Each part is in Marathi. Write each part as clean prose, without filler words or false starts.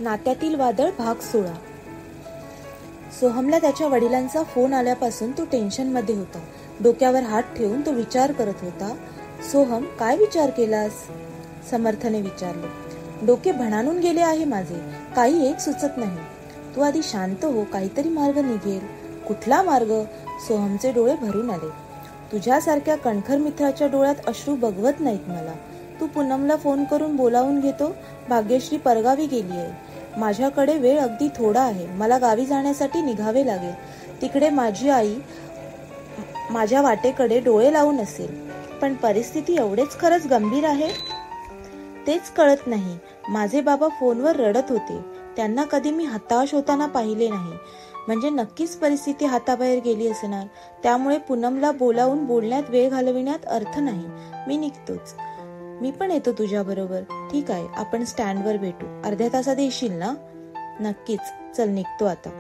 नात्यातील वादळ भाग 16. सोहमला त्याच्या वडिलांचा फोन आल्यापासून तो टेन्शनमध्ये होता. डोक्यावर हात ठेवून तो विचार करत होता. सोहम, काय विचार केलास? समर्थने विचारले. डोके भणाणून गेले आहे माझे, काही एक सुचत नाही. तू आधी शांत हो, काहीतरी मार्ग निघेल. कुठला मार्ग? सोहमचे डोळे भरून आले. तुझ्यासारख्या कणखर मित्राच्या डोळ्यात अश्रू बघवत नाहीत मला. तू पूनमला फोन करून बोलावून घेतो. भाग्यश्री परगावी गेली आहे. माझ्याकडे वेळ अगदी थोडा आहे. मला गावी जाण्यासाठी निघावे लागेल. तिकडे माझी आई माझ्या वाटेकडे डोळे लावून असेल. पण परिस्थिती एवढेच खरंच गंभीर आहे? तेच कळत नाही. माझे बाबा फोनवर रडत होते. त्यांना कधी मी हताश होताना पाहिले नाही. म्हणजे नक्कीच परिस्थिती हाताबाहेर गेली असणार. त्यामुळे पूनमला बोलावून बोलण्यात वेळ घालविण्यात अर्थ नाही. मी निघतोच. मी पण येतो तुझ्या बरोबर. ठीक आहे, आपण स्टँडवर भेटू. अर्ध्या तासात येशील ना? नक्कीच. चल, निघतो आता.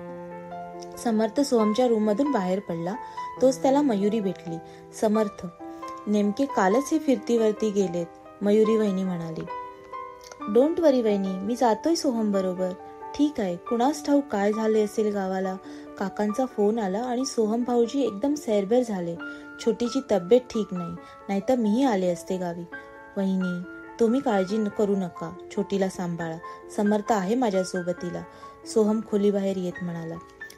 समर्थ सोहमच्या रूम मधून बाहेर पडला. तोच त्याला मयुरी भेटली. समर्थ, नेमके कालच हे फिरतीवरती गेलेत, मयुरी वहिनी म्हणाली. डोंट वरी वहिनी, मी जातोय सोहम बरोबर. ठीक आहे. कुणास ठाऊक काय झाले असेल गावाला. काकांचा फोन आला आणि सोहम भाऊजी एकदम सैरभैर झाले. छोटीची तब्येत ठीक नाही, नाहीतर मीही आले असते गावी. वहिनी, तुम्ही काळजी करू नका. छोटीला सांभाळा. समर्थ आहे माझ्या सोबतीला, सोहम खोलीबाहेर येत म्हणाला.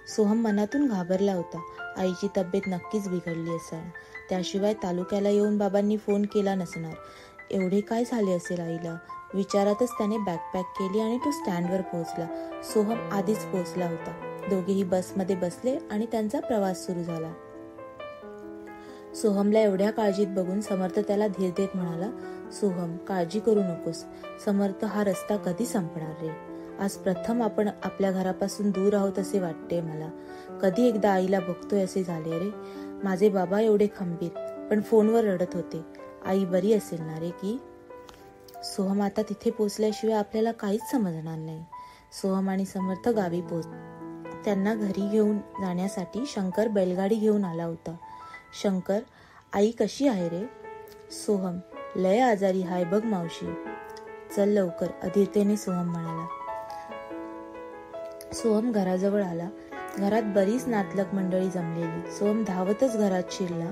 सोहम मनातून घाबरला होता. आईची तब्येत नक्कीच बिघडली असणार. त्याशिवाय तालुक्याला येऊन बाबांनी फोन केला नसणार. एवढे काय झाले असेल आईला? विचारातच त्याने बॅगपॅक केली आणि तो स्टँडवर पोहोचला. सोहम आधीच पोहोचला होता. दोघेही बसमध्ये बसले आणि त्यांचा प्रवास सुरू झाला. सोहमला एवढ्या काळजीत बघून समर्थ त्याला धीर देत म्हणाला. सोहम, काळजी करू नकोस. समर्थ, हा रस्ता कधी संपणार रे? आज प्रथम आपण आपल्या घरापासून दूर आहोत असे वाटते मला. कधी एकदा आईला बघतोय असे झाले रे. माझे बाबा एवढे खंबीर, पण फोनवर रडत होते. आई बरी असेल ना रे की? सोहम, आता तिथे पोचल्याशिवाय आपल्याला काहीच समजणार नाही. सोहम आणि समर्थ गावी त्यांना घरी घेऊन जाण्यासाठी शंकर बैलगाडी घेऊन आला होता. शंकर, आई कशी आहे रे? सोहम, लय आजारी हाय बघ मावशी. चल लवकर, अधीरतेने सोहम म्हणाला. सोहम घराजवळ आला. घरात बरीच नातलग मंडळी जमलेली. सोहम धावतच घरात शिरला.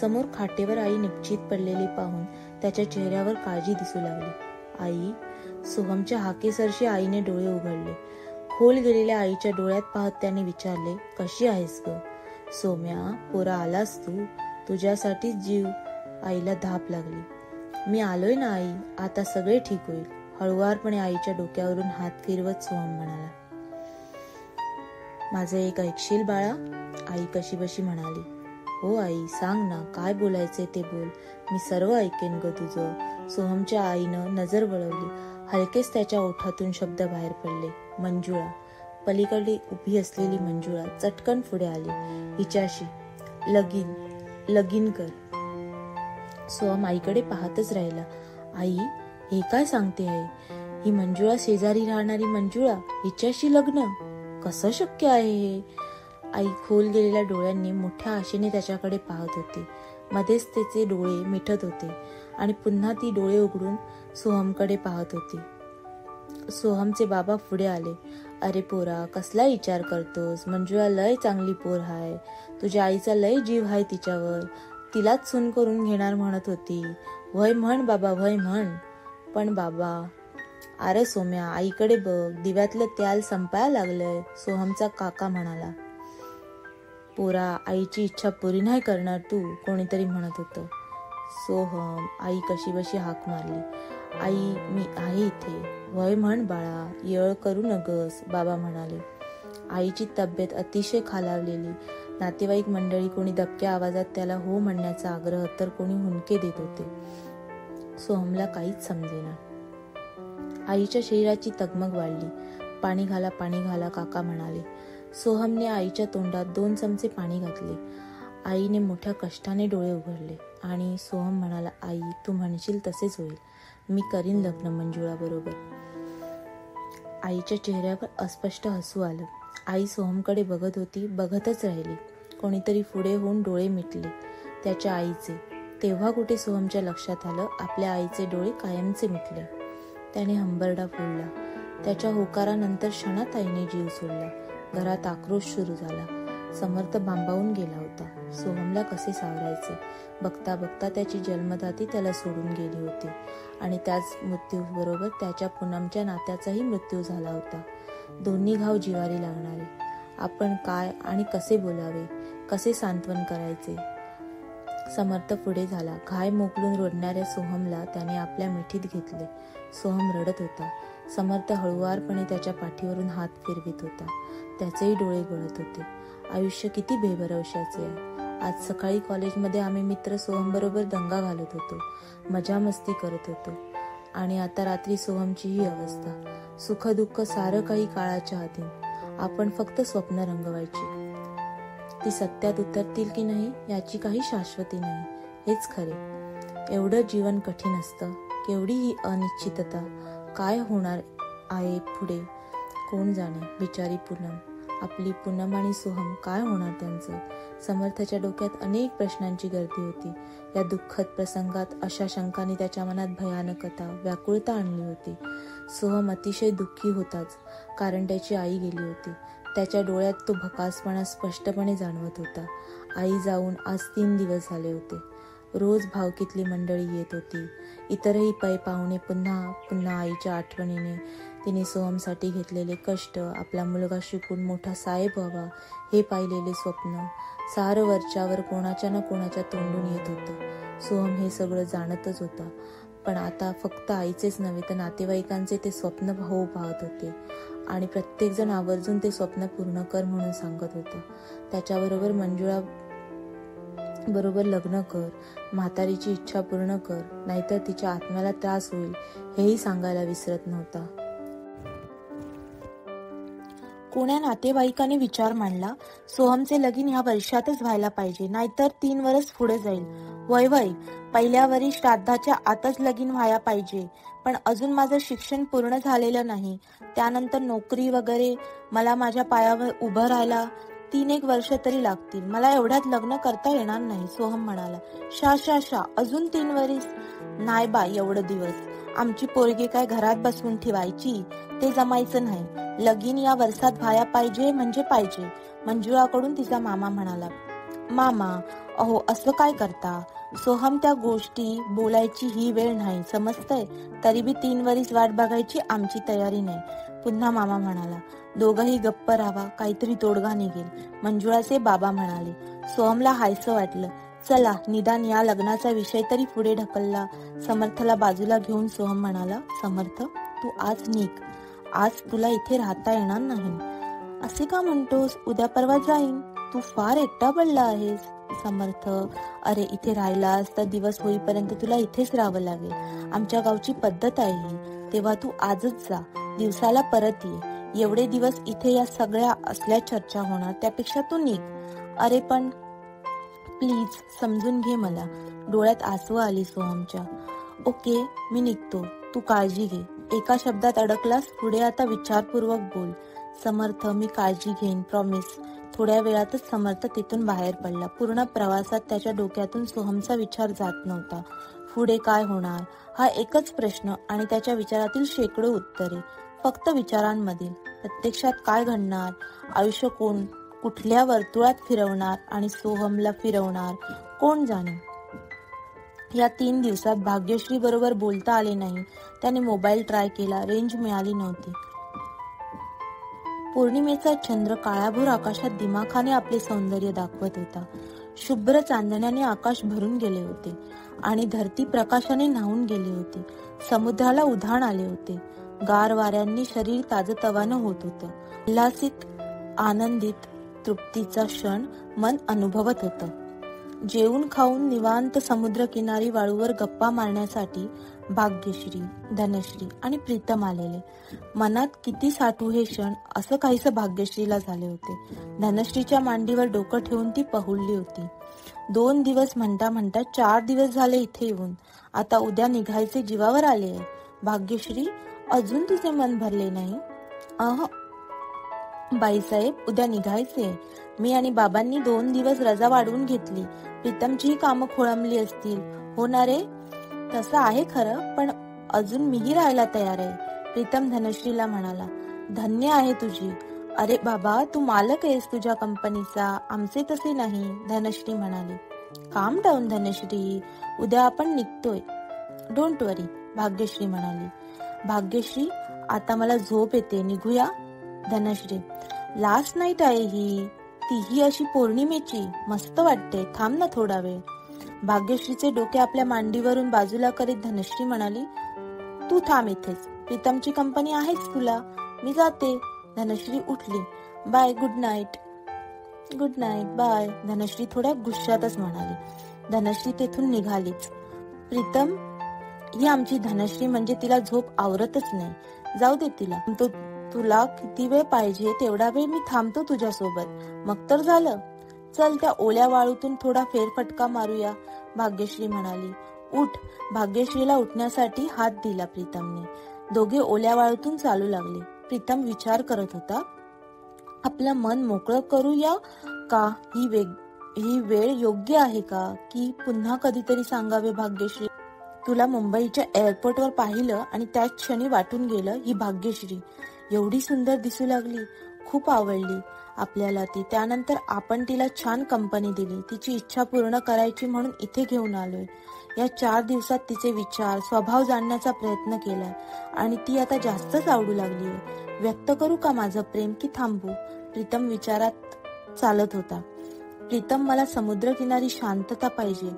समोर खाटेवर आई निपचित पडलेली पाहून त्याच्या चेहऱ्यावर काळजी दिसू लागली. आई? सोहमच्या हाकेसरशी आईने डोळे उघडले. खोल गेलेल्या आईच्या डोळ्यात पाहत त्याने विचारले, कशी आहेस ग? सोम्या, पोरा आलास तू? तुझ्यासाठी जीव. आईला धाप लागली. मी आलोय ना आई, आता सगळे ठीक होईल. हळुवारपणे आईच्या डोक्यावरून हात फिरवत सोहम म्हणाला. माझं एक ऐकशील बाळा? आई कशीबशी म्हणाली. हो आई, सांग ना, काय बोलायचे ते बोल. मी सर्व ऐकेन ग तुझं. सोहमच्या आईनं नजर वळवली. हलकेच त्याच्या ओठातून शब्द बाहेर पडले. मंजुळा. पलीकडे उभी असलेली मंजुळा चटकन पुढे आली. हिच्याशी लगीन कर. सोहम आईकडे पाहतच राहिला. आई, हे काय सांगते आहे? ही मंजुळा शेजारी राहणारी मंजुळा, हिच्याशी लग्न? कसं शक्य आहे हे? आई खोल गेलेल्या डोळ्यांनी मोठ्या आशेने त्याच्याकडे पाहत होती. मध्येच त्याचे डोळे मिटत होते आणि पुन्हा ती डोळे उघडून सोहमकडे पाहत होती. सोहमचे बाबा पुढे आले. अरे पोरा, कसला विचार करतोस? मंजुळा लय चांगली पोर हाय. तुझ्या आईचा लय जीव हाय तिच्यावर. तिलाच सून करून घेणार म्हणत होती. वय म्हण बाबा, वय म्हण. पण बाबा. अरे सोम्या, आईकडे बघ, दिव्यातलं त्याल संपायला लागलंय, सोहमचा काका म्हणाला. पोरा, आईची इच्छा पुरी नाही करणार तू, कोणीतरी म्हणत होतं. सोहम, आई कशीबशी हाक मारली. आई, मी आहे इथे. वय म्हण बाळा, येळ करू नगस, बाबा म्हणाले. आईची तब्येत अतिशय खालावलेली. नातेवाईक मंडळी कोणी दबक्या आवाजात त्याला हो म्हणण्याचा आग्रह, तर कोणी हुंदके देत होते. सोहमला काहीच समजेना. आईच्या शरीराची तगमग वाढली. पाणी घाला, पाणी घाला, काका म्हणाले. सोहमने आईच्या तोंडात 2 चमचे पाणी घातले. आईने मोठ्या कष्टाने डोळे उघडले आणि सोहम म्हणाला, आई, तू म्हणशील तसेच होईल. मी करीन लग्न मंजुळा बरोबर. आईच्या चेहऱ्यावर अस्पष्ट हसू आलं. आई सोहमकडे बघत होती, बघतच राहिली. कोणीतरी पुढे होऊन डोळे मिटले, त्याच्या आईचे. तेव्हा कुठे सोहमच्या लक्षात आलं, आपल्या आईचे डोळे कायमचे मिटले. त्याने हंबरडा फोडला. त्याच्या होकारानंतर क्षणात आईने जीव सोडला. घरात आक्रोश सुरू झाला. समर्थ भांबावून गेला होता. सोहमला कसे सावरायचे? बघता बघता त्याची जन्मदाती त्याला सोडून गेली होती आणि त्याच मृत्यूबरोबर त्याच्या पूनमच्या नात्याचाही मृत्यू झाला होता. दोन्ही घाव जिवारी लागणारे. आपण काय आणि कसे बोलावे, कसे सांत्वन करायचे? समर्थ पुढे झाला. घाय मोकलून रडणाऱ्या सोहमला त्याने आपल्या मिठीत घेतले. सोहम रडत होता. समर्थ हळुवारपणे त्याच्या पाठीवरून हात फिरवित होता. त्याचेही डोळे गळत होते. आयुष्य किती बेभरवशाचे आहे. आज सकाळी कॉलेजमध्ये आम्ही मित्र सोहम बरोबर दंगा घालत होतो, मजा मस्ती करत होतो, आणि आता रात्री सोहमची ही अवस्था. सुख दुःख सारं काही काळाच्या अधीन. आपण फक्त स्वप्न रंगवायची. ती सत्यात उतरतील की नाही याची काही शाश्वती नाही. हेच खरे. एवढं जीवन कठीण असतं. केवढी ही अनिश्चितता. काय होणार आहे पुढे कोण जाणे. बिचारी पूनम, आपली पूनम आणि सोहम, काय होणार त्यांचं? समर्थच्या डोक्यात अनेक प्रश्नांची गर्दी होती. या दुःखद प्रसंगात अशा शंकांनी त्याच्या मनात भयानकता, व्याकुळता आणली होती. सोहम अतिशय दुःखी होताच, कारण त्याची आई गेली होती. त्याच्या डोळ्यात तो भकासपणा स्पष्टपणे जाणवत होता. आई जाऊन आज 3 दिवस झाले होते. रोज भावकीतली मंडळी येत होती. इतरही पै पाहुणे पुन्हा पुन्हा आईच्या आठवणीने, तिने सोहमसाठी घेतलेले कष्ट, आपला मुलगा शिकून मोठा साहेब व्हावा हे पाहिलेले स्वप्न, सारं वरच्यावर कोणाच्या ना कोणाच्या तोंडून येत होतं. सोहम हे सगळं जाणतच होता, पण आता फक्त आईचेच नव्हे तर नातेवाईकांचे ते स्वप्न होऊ पाहत होते, आणि प्रत्येकजण आवर्जून ते स्वप्न पूर्ण कर म्हणून सांगत होतं. त्याच्याबरोबर मंजुळा बरोबर लग्न कर, म्हातारीची इच्छा पूर्ण कर, नाहीतर तिच्या आत्म्याला त्रास होईल हेही सांगायला विसरत नव्हता. कोण्या नातेवाईकाने विचार मांडला, सोहमचे लगीन ह्या वर्षातच व्हायला पाहिजे, नाहीतर 3 वर्ष पुढे जाईल. वय वय, पहिल्या वरी श्राद्धाच्या आतच लगीन व्हायला पाहिजे. पण अजून माझं शिक्षण पूर्ण झालेलं नाही. त्यानंतर नोकरी वगैरे. मला माझ्या पायावर उभं राहायला 3-1 वर्ष तरी लागतील. मला एवढ्यात लग्न करता येणार नाही. सोहम म्हणाला. शा अजून 3 वर्ष? नाही बा, एवढं दिवस. आमची पोरगी काय घरात बसवून ठेवायची? ते जमायचं नाही. लगीन या वर्षात व्हाया पाहिजे म्हणजे पाहिजे. मंजुळाकडून तिचा मामा म्हणाला. मामा, अहो असं काय करता? सोहम, त्या गोष्टी बोलायची ही वेळ नाही, समजतंय? तरी बी 3 वर्ष वाट बघायची आमची तयारी नाही. पुन्हा मामा म्हणाला. दोघंही गप्प राहा, काहीतरी तोडगा निघेल. मंजुळाचे बाबा म्हणाले. सोहमला हायसं वाटलं. चला, निदान या लग्नाचा विषय तरी पुढे ढकलला. समर्थला बाजूला घेऊन सोहम म्हणाला. समर्थ, तू आज निघ. आज तुला इथे राहता येणार नाही. असे का म्हणतोस? उद्या परवा जाईन. तू फार एकटा पडला आहेस. समर्थ, अरे इथे राहिलास तर दिवस होईपर्यंत तुला इथेच राहावं लागेल. आमच्या गावची पद्धत आहे ही. तेव्हा तू आजच जा, दिवसाला परत ये. एवढे दिवस इथे या सगळ्या असल्या चर्चा होणार, त्यापेक्षा तू निघ. अरे पण प्लीज समजून घे मला. डोळ्यात आसू आली सोहमच्या. ओके, मी निघतो, तू काळजी घे. एका शब्दात अडकलास, पुढे आता विचारपूर्वक बोल. समर्थ, मी काळजी घेईन, प्रॉमिस. थोड्या वेळातच समर्थ तिथून बाहेर पडला. पूर्ण प्रवासात त्याच्या डोक्यातून सोहमचा विचार जात नव्हता. पुढे काय होणार हा एकच प्रश्न, आणि त्याच्या विचारातील शेकडो उत्तरे. फक्त विचारांमधील. प्रत्यक्षात काय घडणार? आयुष्य कुठल्या वर्तुळात फिरवणार आणि सोहमला फिरवणार, कोण जाणे. या 3 दिवसात भाग्यश्री बरोबर बोलता आले नाही. त्याने मोबाईल ट्राय केला, रेंज मिळाली नव्हती. पौर्णिमेचा चंद्र काळाभोर आकाशात दिमाखाने आपले सौंदर्य दाखवत होता. शुभ्र चांदण्याने आकाश भरून गेले होते आणि धरती प्रकाशाने न्हावून गेली होती. समुद्राला उधाण आले होते. गार वाऱ्यांनी शरीर ताजतवानं होत होतं. उल्हासित, आनंदित, तृप्तीचा क्षण मन अनुभवत होतं. जेवून खाऊन निवांत समुद्रकिनारी वाळूवर गप्पा मारण्यासाठी भाग्यश्री, धनश्री आणि प्रीतम आलेले. मनात किती साठू हे क्षण, असं काहीसं भाग्यश्रीला झाले होते. धनश्रीच्या मांडीवर डोकं ठेवून ती पहुडली होती. 2 दिवस म्हणता म्हणता 4 दिवस झाले इथे येऊन. आता उद्या निघायचे जीवावर आले. भाग्यश्री, अजून तुझे मन भरले नाही? बाईसाहेब, उद्या निघायचे. मी आणि बाबांनी 2 दिवस रजा वाढवून घेतली. प्रीतमचीही कामं खोळंबली असतील. हो ना रे? तसं आहे खरं, पण अजून मीही राहायला तयार आहे. प्रीतम धनश्रीला म्हणाला, धन्य आहे तुझी. अरे बाबा, तू मालक आहेस तुझ्या कंपनीचा, आमचे तसे नाही, धनश्री म्हणाली. काम डाऊन धनश्री, उद्या आपण निघतोय. डोंट वरी, भाग्यश्री म्हणाली. भाग्यश्री, आता मला झोप येते, निघूया. धनश्री, लास्ट नाईट आहे ही, तीही अशी पौर्णिमेची, मस्त वाटते, थांब ना थोडा वेळ. भाग्यश्रीचे डोके आपल्या मांडीवरून बाजूला करीत धनश्री म्हणाली, तू थांब इथेच, प्रीतमची कंपनी आहेच तुला, मी जाते. धनश्री उठली. Bye, good night. Good night, bye, Dhanashree थोड्या गुस्सातच म्हणाली. धनश्री तेथून निघालीच. प्रीतम, ही आमची धनश्री म्हणजे तिला झोप आवरतच नाही, जाऊ दे तिला. तुला किती वेळ पाहिजे तेवढा वेळ मी थांबतो तुझ्यासोबत, मग तर झालं. चल, त्या ओल्या वाळूतून थोडा फेरफटका मारूया, भाग्यश्री म्हणाली. उठ. भाग्यश्रीला उठण्यासाठी हात दिला प्रीतमने. दोघे ओल्या वाळूतून चालू लागले. प्रीतम विचार करत होता, आपलं मन मोकळं करूया का? ही वेळ योग्य आहे का? की पुन्हा कधीतरी सांगावे भाग्यश्री, तुला मुंबईच्या एअरपोर्टवर पाहिलं आणि त्याच क्षणी वाटून गेलं, ही भाग्यश्री एवढी सुंदर दिसू लागली, खूप आवडली आपल्याला ती. त्यानंतर आपण तिला छान कंपनी दिली, तिची इच्छा पूर्ण करायची म्हणून इथे घेऊन आलोय. या 4 दिवसात तिचे विचार, स्वभाव जाणण्याचा प्रयत्न केलाय आणि ती आता जास्तच आवडू लागलीय. व्यक्त करू का माझं प्रेम की थांबू? प्रीतम विचारात चालत होता. प्रीतम, मला समुद्रकिनारी शांतता पाहिजे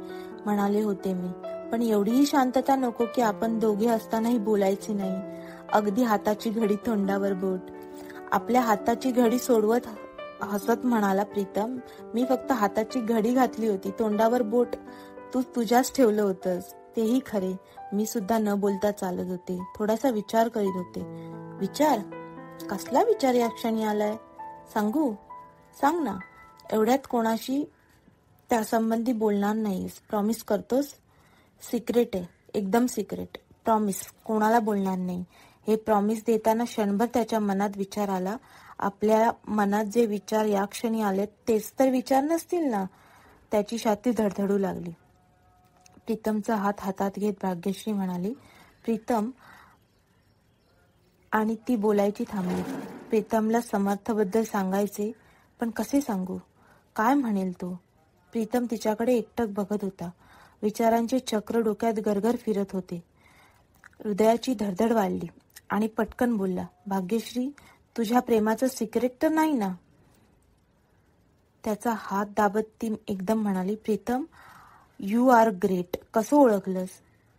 म्हणाले होते मी, पण एवढीही शांतता नको की आपण दोघे असतानाही बोलायचे नाही. अगदी हाताची घडी तोंडावर बोट. आपल्या हाताची घडी सोडवत हसत म्हणाला प्रीतम, मी फक्त हाताची घडी घातली होती, तोंडावर बोट तू तुझ्याच ठेवलं होतंस. तेही खरे, मी सुद्धा न बोलता चालत होते, थोडासा विचार करीत होते. विचार? कसला विचार या क्षणी आलाय? सांगू? सांग ना. एवढ्यात कोणाशी त्यासंबंधी बोलणार नाहीस, प्रॉमिस करतोस? सिक्रेट आहे, एकदम सिक्रेट, प्रॉमिस, कोणाला बोलणार नाही. हे प्रॉमिस देताना क्षणभर त्याच्या मनात विचार आला. आपल्या मनात जे विचार या क्षणी आले तेच तर विचार नसतील ना? त्याची छाती धडधडू लागली. प्रीतमचा हात हातात घेत भाग्यश्री म्हणाली, प्रीतम, आणि ती बोलायची थांबली. प्रीतमला समर्थबद्दल सांगायचे, पण कसे सांगू? काय म्हणेल तो? प्रीतम तिच्याकडे एकटक बघत होता. विचारांचे चक्र डोक्यात गरगर फिरत होते. हृदयाची धडधड वाढली आणि पटकन बोलला, भाग्यश्री, तुझ्या प्रेमाचं सिक्रेट तर नाही ना? त्याचा हात दाबत ती एकदम म्हणाली, प्रीतम, यू आर ग्रेट. कसं ओळखलंस?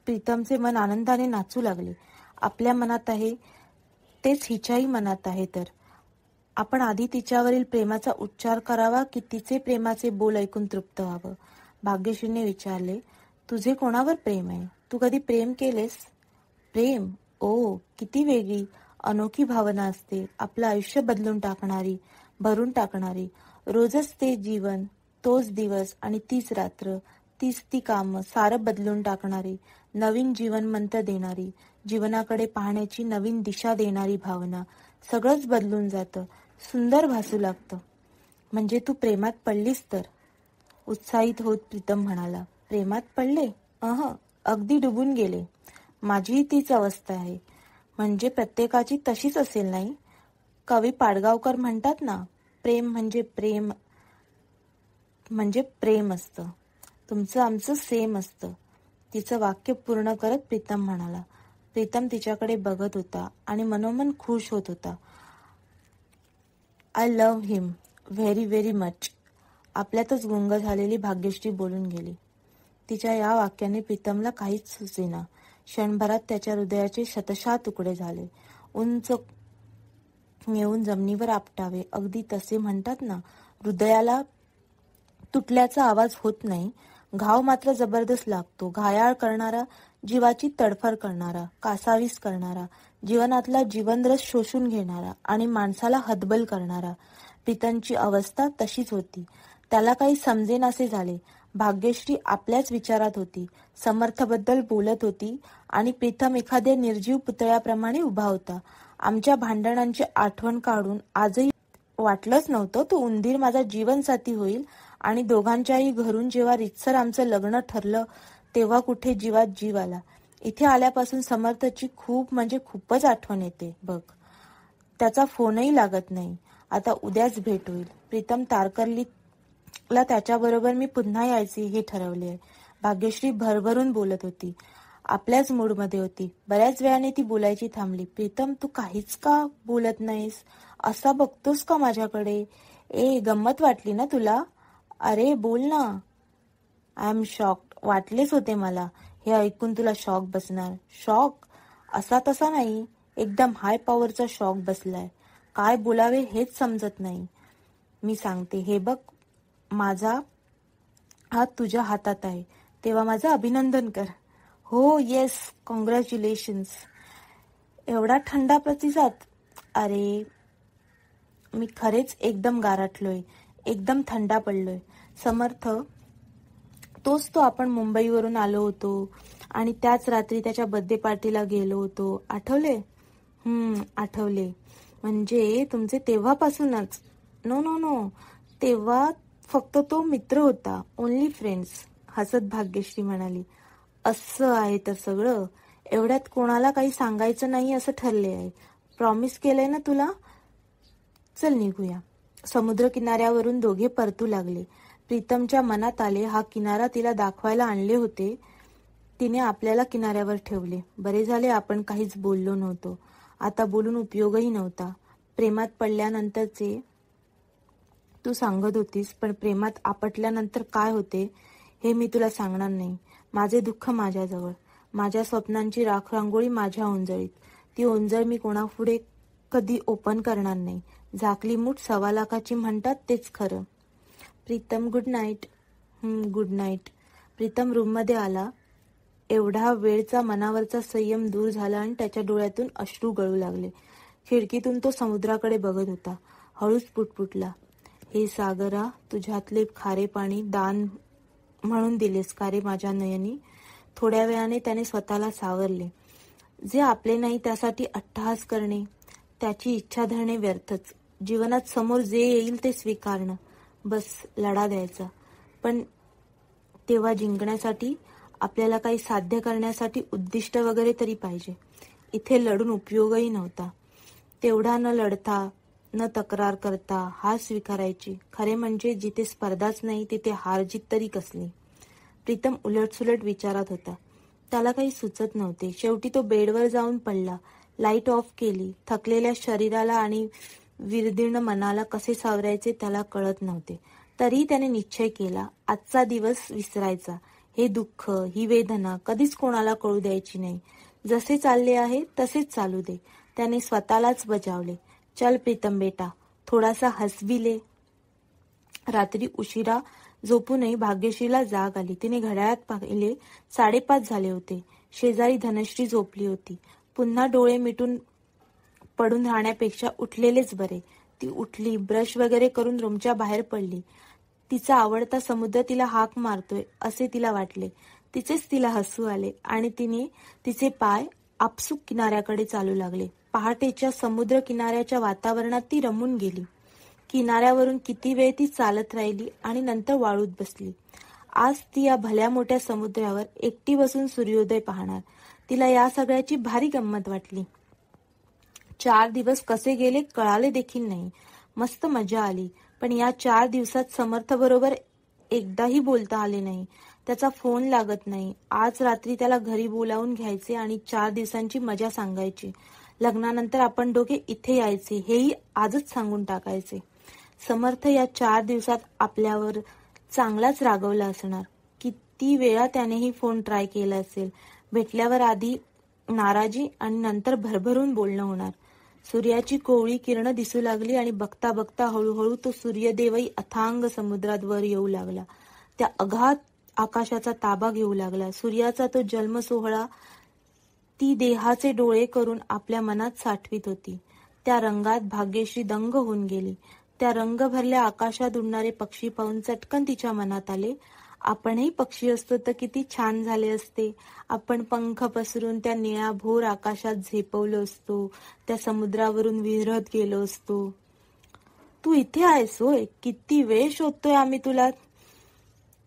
प्रीतमचे मन आनंदाने नाचू लागले. आपल्या मनात आहे तेच हिच्याही मनात आहे, तर आपण आधी तिच्यावरील प्रेमाचा उच्चार करावा की तिचे प्रेमाचे बोल ऐकून तृप्त व्हावं? भाग्यश्रीने विचारले, तुझे कोणावर प्रेम आहे? तू कधी प्रेम केलेस? प्रेम? ओ, किती वेगळी, अनोखी भावना असते, आपलं आयुष्य बदलून टाकणारी, भरून टाकणारी. रोजच ते जीवन, तोच दिवस आणि तीच रात्र, तीच ती कामं, सारं बदलून टाकणारी, नवीन जीवन मंत्र देणारी, जीवनाकडे पाहण्याची नवीन दिशा देणारी भावना. सगळंच बदलून जातं, सुंदर भासू लागतं. म्हणजे तू प्रेमात पडलीस तर? उत्साहित होत प्रीतम म्हणाला, प्रेमात पडले? अगदी डुबून गेले. माझीही तीच अवस्था आहे. म्हणजे प्रत्येकाची तशीच असेल नाही? कवी पाडगावकर म्हणतात ना, प्रेम म्हणजे प्रेम असतं, तुमचं आमचं सेम असतं. तिचं वाक्य पूर्ण करत प्रीतम म्हणाला. प्रीतम तिच्याकडे बघत होता आणि मनोमन खुश होत होता. I love him very very much. आपल्यातच गुंग झालेली भाग्यश्री बोलून गेली. तिच्या या वाक्याने प्रीतमला काहीच सुचेना. क्षणभरात त्याच्या हृदयाचे शतशः तुकडे झाले. उंच येऊन जमिनीवर आपटावे, अगदी तसे म्हणतात ना, हृदयाला तुटल्याचा आवाज होत नाही, घाव मात्र जबरदस्त लागतो. घायाळ करणारा, जीवाची तडफड करणारा, कासावीस करणारा, जीवनातला जीवनरस शोषून घेणारा आणि माणसाला हतबल करणारा. प्रीतमची अवस्था तशीच होती. त्याला काही समजेनासे झाले. भाग्यश्री आपल्याच विचारात होती, समर्थबद्दल बोलत होती आणि प्रीतम एखाद्या निर्जीव पुतळ्याप्रमाणे उभा होता. आमच्या भांडणांची आठवण काढून आजही वाटलंच नव्हतं तो उंदीर माझा जीवनसाथी होईल, आणि दोघांच्याही घरून जेव्हा रितसर आमचं लग्न ठरलं तेव्हा कुठे जीवात जीव आला. इथे आल्यापासून समर्थची खूप म्हणजे खूपच आठवण येते बघ. त्याचा फोनही लागत नाही. आता उद्याच भेट होईल. प्रीतम तारकर्लीला त्याच्याबरोबर मी पुन्हा यायचे हे ठरवले आहे. भाग्यश्री भरभरून बोलत होती. आपल्याच मूडमध्ये होती. बऱ्याच वेळाने ती बोलायची थांबली. प्रीतम, तू काहीच का बोलत नाहीस? असा बघतोस का माझ्याकडे? गंमत वाटली ना तुला? अरे बोल ना. I am shocked. वाटलेच होते मला हे ऐकून तुला शॉक बसणार. शॉक असा तसा नाही, एकदम हाय पॉवरचा शॉक बसलाय. काय बोलावे हेच समजत नाही. मी सांगते, हे बघ, माझा हात तुझ्या हातात आहे, तेव्हा माझं अभिनंदन कर. हो येस, कॉंग्रॅच्युलेशन्स. एवढा थंडा प्रतिसाद. अरे मी खरेच एकदम गारठलोय, एकदम थंडा पडलोय. समर्थ, तोच तो आपण मुंबईवरून आलो होतो आणि त्याच रात्री त्याच्या बर्थडे पार्टीला गेलो होतो, आठवले? आठवले. म्हणजे तुमचे तेव्हापासूनच? नो नो नो, तेव्हा फक्त तो मित्र होता, ओनली फ्रेंड्स. हसत भाग्यश्री म्हणाली. असं आहे तर सगळं. एवढ्यात कोणाला काही सांगायचं नाही असं ठरले आहे. प्रॉमिस केलंय ना तुला? चल निघूया. समुद्र किनाऱ्यावरून दोघे परतू लागले. प्रीतमच्या मनात आले, हा किनारा तिला दाखवायला आणले होते, तिने आपल्याला किनाऱ्यावर ठेवले. बरे झाले आपण काहीच बोललो नव्हतो. आता बोलून उपयोगही नव्हता. प्रेमात पडल्यानंतरचे तू सांगत होतीस, पण प्रेमात आपटल्यानंतर काय होते हे मी तुला सांगणार नाही. माझे दुःख माझ्याजवळ, माझ्या स्वप्नांची राखरांगोळी माझ्या ओंजळीत. ती ओंजळ मी कोणापुढे कधी ओपन करणार नाही. झाकली मूठ 1.25 लाखाची म्हणतात तेच खरं. Pritam, good night. Good night. Pritam रूममध्ये आला. एवढा वेळचा मनावरचा संयम दूर झाला आणि त्याच्या डोळ्यातून अश्रू गळू लागले. खिडकीतून तो समुद्राकडे बघत होता. हळूच पुटपुटला. हे सागरा, तुझ्यातले खारे पाणी दान म्हणून दिलेस का रे माझ्या नयनी? थोड्या वेळाने त्याने स्वतःला सावरले. जे आपले नाही त्यासाठी अट्टहास करणे, त्याची इच्छा धरणे व्यर्थच. जीवनात समोर जे येईल ते स्वीकारणं, बस लढा द्यायचा. पण तेव्हा जिंकण्यासाठी आपल्याला काही साध्य करण्यासाठी उद्दिष्ट वगैरे तरी पाहिजे. इथे लढून उपयोगही नव्हता. तेवढा न लढता, न तक्रार करता हार स्वीकारायची. खरे म्हणजे जिथे स्पर्धाच नाही तिथे हार जीत तरी कसली. प्रीतम उलटसुलट विचारात होता. त्याला काही सुचत नव्हते. शेवटी तो बेडवर जाऊन पडला. लाईट ऑफ केली. थकलेल्या शरीराला आणि विरदीर्ण मनाला कसे सावरायचे त्याला कळत नव्हते. तरी त्याने निश्चय केला, आजचा दिवस विसरायचा. हे दुःख, ही वेदना कधीच कोणाला कळू द्यायची नाही. जसे चालले आहे तसेच चालू दे. त्याने स्वतःलाच बजावले. चल प्रीतम बेटा, थोडासा हसविले. रात्री उशिरा झोपूनही भाग्यश्रीला जाग आली. तिने घड्याळात पाहिले, 5:30 झाले होते. शेजारी धनश्री झोपली होती. पुन्हा डोळे मिटून पडून राहण्यापेक्षा उठलेलेच बरे. ती उठली, ब्रश वगैरे करून रूमच्या बाहेर पडली. तिचा आवडता समुद्र तिला हाक मारतोय असे तिला वाटले. तिचेच तिला हसू आले आणि तिने तिचे पाय आपसूक किनाऱ्याकडे चालू लागले. पहाटेच्या समुद्र किनाऱ्याच्या वातावरणात ती रमून गेली. किनाऱ्यावरून किती वेळ ती चालत राहिली आणि नंतर वाळूत बसली. आज ती या भल्या मोठ्या समुद्रावर एकटी बसून सूर्योदय पाहणार. तिला या सगळ्याची भारी गंमत वाटली. 4 दिवस कसे गेले कळाले देखील नाही. मस्त मजा आली. पण या 4 दिवसात समर्थ बरोबर एकदाही बोलता आले नाही. त्याचा फोन लागत नाही. आज रात्री त्याला घरी बोलावून घ्यायचे आणि 4 दिवसांची मजा सांगायची. लग्नानंतर आपण दोघे इथे यायचे हेही आजच सांगून टाकायचे. समर्थ या 4 दिवसात आपल्यावर चांगलाच रागवला असणार. किती वेळा त्यानेही फोन ट्राय केला असेल. भेटल्यावर आधी नाराजी आणि नंतर भरभरून बोलणं होणार. सूर्याची कोवळी किरणं दिसू लागली आणि बघता बघता हळूहळू तो सूर्यदेवही अथांग समुद्रात वर येऊ लागला. त्या अगाध आकाशाचा ताबा घेऊ लागला. सूर्याचा तो जन्म सोहळा ती देहाचे डोळे करून आपल्या मनात साठवीत होती. त्या रंगात भाग्यश्री दंग होऊन गेली. त्या रंग भरल्या आकाशात उडणारे पक्षी पाहून चटकन तिच्या मनात आले, आपणही पक्षी असतो तर किती छान झाले असते. आपण पंख पसरून त्या निळ्या भोर आकाशात झेपवलो असतो, त्या समुद्रावरून विहरत गेलो असतो. तू इथे आहेस होय? किती वेळ शोधतोय आम्ही तुला.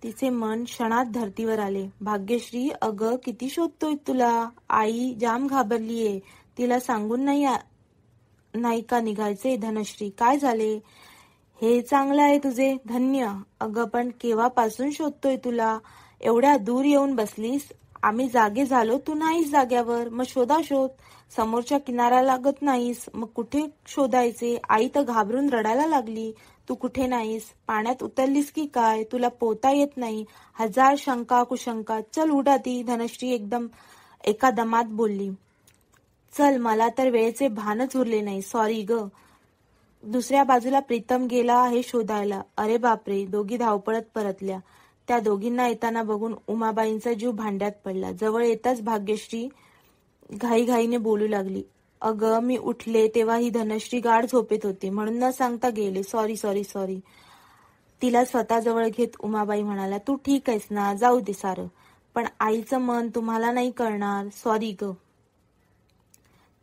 तिचे मन क्षणात धर्तीवर आले. भाग्यश्री, अगं किती शोधतोय तुला? आई जाम घाबरलीये. तिला सांगून नाही का निघायचे? धनश्री, काय झाले? हे चांगलं आहे तुझे, धन्य. अगं पण केव्हापासून शोधतोय तुला? एवढ्या दूर येऊन बसलीस. आम्ही जागे झालो, तू नाहीस जाग्यावर. मग शोध. समोरच्या किनाऱ्याला लागत नाहीस, मग कुठे शोधायचे? आई तर घाबरून रडायला लागली. तू कुठे नाहीस? पाण्यात उतरलीस की काय? तुला पोहता येत नाही? हजार शंका कुशंका. चल उठ आधी, धनश्री एकदम एका दमात बोलली. चल, मला तर वेळेचे भानच उरले नाही. सॉरी ग. दुसऱ्या बाजूला प्रीतम गेला आहे शोधायला. अरे बापरे, दोघी धावपळत परतल्या. त्या दोघींना येताना बघून उमाबाईंचा जीव भांड्यात पडला. जवळ येताच भाग्यश्री घाईघाईने बोलू लागली. अगं मी उठले तेव्हा ही धनश्री गाढ झोपेत होती, म्हणून न सांगता गेले. सॉरी. तिला स्वतःजवळ घेत उमाबाई म्हणाल्या, तू ठीक आहेस ना? जाऊ दे सारं. पण आईचं मन तुम्हाला नाही कळणार. सॉरी ग.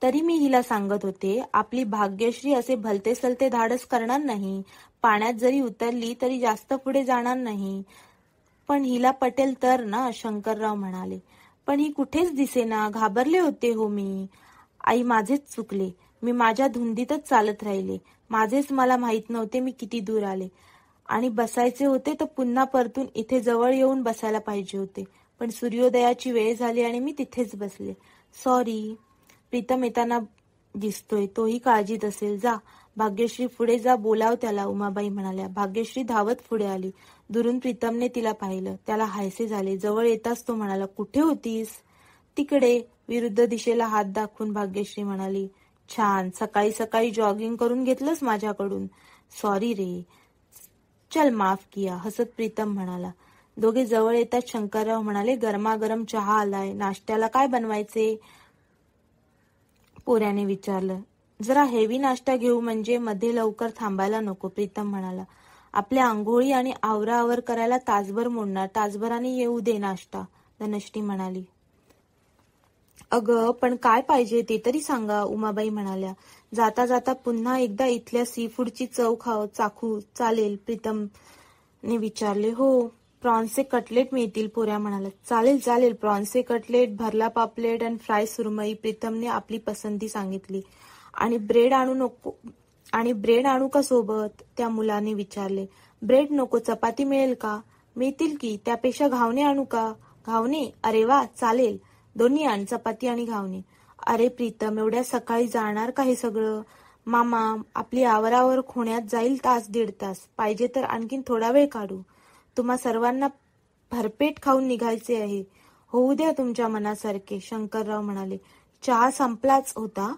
तरी मी हिला सांगत होते, आपली भाग्यश्री असे भलते सलते धाडस करणार नाही. पाण्यात जरी उतरली तरी जास्त पुढे जाणार नाही. पण हिला पटेल तर ना? शंकरराव म्हणाले. पण ही कुठेच दिसेना. घाबरले होते हो मी. आई, माझेच चुकले. मी माझ्या धुंदीतच चालत राहिले. माझेच मला माहित नव्हते मी किती दूर आले. आणि बसायचे होते तर पुन्हा परतून इथे जवळ येऊन बसायला पाहिजे होते. पण सूर्योदयाची वेळ झाली आणि मी तिथेच बसले. सॉरी. प्रीतम येताना दिसतोय, तोही काळजीत असेल. जा भाग्यश्री, पुढे जा, बोलाव त्याला, उमाबाई म्हणाल्या. भाग्यश्री धावत पुढे आली. दुरून प्रीतमने तिला पाहिलं. त्याला हायसे झाले. जवळ येताच तो म्हणाला, कुठे होतीस? तिकडे. विरुद्ध दिशेला हात दाखवून भाग्यश्री म्हणाली. छान, सकाळी सकाळी जॉगिंग करून घेतलंस माझ्याकडून. सॉरी रे. चल माफ किया, हसत प्रीतम म्हणाला. दोघे जवळ येतात शंकरराव म्हणाले, गरमागरम चहा आलाय. नाश्त्याला काय बनवायचे? पोऱ्याने विचारलं. जरा हेवी नाश्ता घेऊ, म्हणजे मध्ये लवकर थांबायला नको, प्रीतम म्हणाला. आपल्या आंघोळी आणि आवराआवर करायला तासभर मोडणार. तासभराने येऊ दे नाश्ता, धनश्री म्हणाली. अगं पण काय पाहिजे ते तरी सांगा, उमाबाई म्हणाल्या. जाता जाता पुन्हा एकदा इथल्या सी फूडची चव चाखू चालेल, प्रीतमने विचारले. हो, प्रॉन्सचे कटलेट मिळतील, पोऱ्या म्हणाल्या. चालेल. प्रॉन्सचे कटलेट, भरला पापलेट आणि फ्राय सुरमई. प्रीतमने आपली पसंती सांगितली. आणि ब्रेड आणू का सोबत? त्या मुलाने विचारले. ब्रेड नको, चपाती मिळेल का? मिळतील की. त्यापेक्षा घावणे आणू का? घावणे? अरे वा, चालेल. दोन्ही आण, चपाती आणि घावणे. अरे प्रीतम, एवढ्या सकाळी जाणार का हे सगळं? मामा, आपली आवरावर खोण्यात जाईल तास दीड तास. पाहिजे तर आणखीन थोडा वेळ काढू. तुम्हा सर्वांना भरपेट खाऊन निघायचे आहे. होऊ द्या तुमच्या मनासारखे, शंकरराव म्हणाले. चहा संपलाच होता.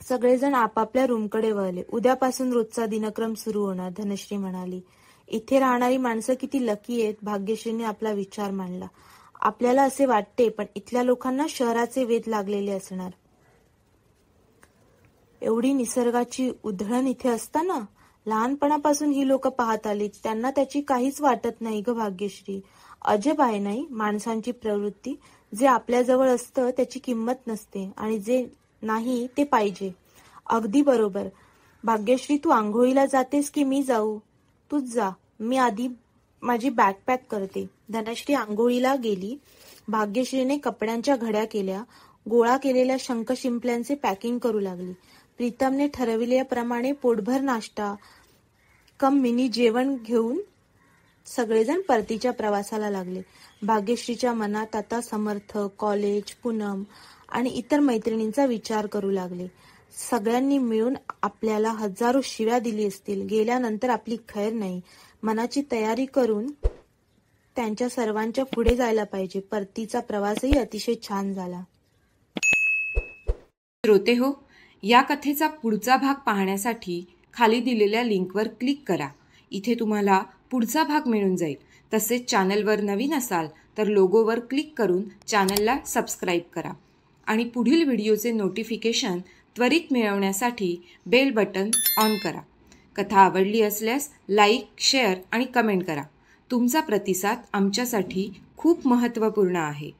सगळेजण आपापल्या रूमकडे वळले. उद्यापासून रोजचा दिनक्रम सुरू होणार, धनश्री म्हणाली. इथे राहणारी माणसं किती लकी आहेत, भाग्यश्रीने आपला विचार मांडला. आपल्याला असे वाटते, पण इथल्या लोकांना शहराचे वेध लागलेले असणार. एवढी निसर्गाची उधळण इथे असताना लहानपणापासून ही लोक पाहत आली, त्यांना त्याची काहीच वाटत नाही ग भाग्यश्री. अजब आहे नाही माणसांची प्रवृत्ती. जे आपल्याजवळ असतं त्याची किंमत नसते आणि जे नाही ते पाहिजे. अगदी बरोबर. भाग्यश्री, तू आंघोळीला जातेस की मी जाऊ? तूच जा, मी आधी माझी बॅग पॅक करते. धनश्री आंघोळीला गेली. भाग्यश्रीने कपड्यांच्या घड्या केल्या. गोळा केलेल्या शंख शिंपल्यांचे पॅकिंग करू लागली. प्रीतमने ठरविल्याप्रमाणे पोटभर नाश्ता मिनी जेवण घेऊन सगळेजण परतीच्या प्रवासाला लागले. भाग्यश्रीच्या मनात आता समर्थ, कॉलेज, पूनम आणि इतर मैत्रिणींचा विचार करू लागले. सगळ्यांनी मिळून आपल्याला हजारो शिव्या दिली असतील. गेल्यानंतर आपली खैर नाही. मनाची तयारी करून त्यांच्या सर्वांच्या पुढे जायला पाहिजे. परतीचा प्रवासही अतिशय छान झाला. श्रोते हो, या कथेचा पुढचा भाग पाहण्यासाठी खाली दिलेल्या लिंकवर क्लिक करा. इथे तुम्हाला पुढचा भाग मिळून जाईल. तसेच चॅनलवर नवीन असाल तर लोगोवर क्लिक करून चॅनलला सबस्क्राईब करा आणि पुढील व्हिडिओचे नोटिफिकेशन त्वरित मिळवण्यासाठी बेल बटन ऑन करा. कथा आवडली असल्यास लाईक, शेअर आणि कमेंट करा. तुमचा प्रतिसाद आमच्यासाठी खूप महत्त्वपूर्ण आहे.